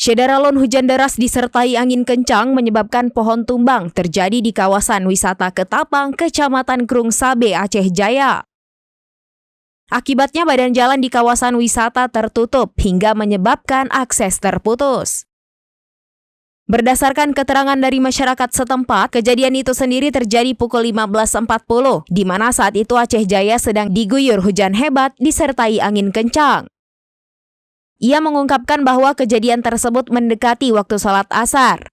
Syederalun hujan deras disertai angin kencang menyebabkan pohon tumbang terjadi di kawasan wisata Ketapang, Kecamatan Krung Sabe, Aceh Jaya. Akibatnya badan jalan di kawasan wisata tertutup hingga menyebabkan akses terputus. Berdasarkan keterangan dari masyarakat setempat, kejadian itu sendiri terjadi pukul 15.40, di mana saat itu Aceh Jaya sedang diguyur hujan hebat disertai angin kencang. Ia mengungkapkan bahwa kejadian tersebut mendekati waktu sholat asar.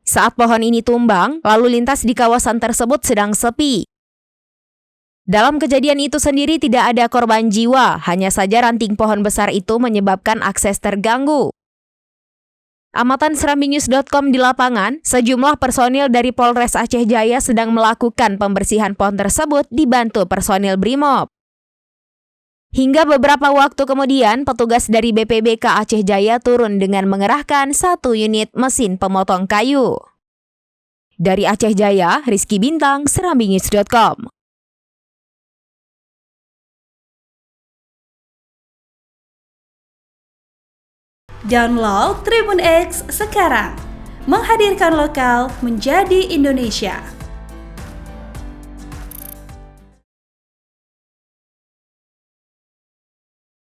Saat pohon ini tumbang, lalu lintas di kawasan tersebut sedang sepi. Dalam kejadian itu sendiri tidak ada korban jiwa, hanya saja ranting pohon besar itu menyebabkan akses terganggu. Amatan serambinews.com di lapangan, sejumlah personil dari Polres Aceh Jaya sedang melakukan pembersihan pohon tersebut dibantu personil Brimob. Hingga beberapa waktu kemudian, petugas dari BPBK Aceh Jaya turun dengan mengerahkan 1 unit mesin pemotong kayu. Dari Aceh Jaya, Rizky Bintang, serambinews.com. Download Tribun X sekarang, menghadirkan lokal menjadi Indonesia.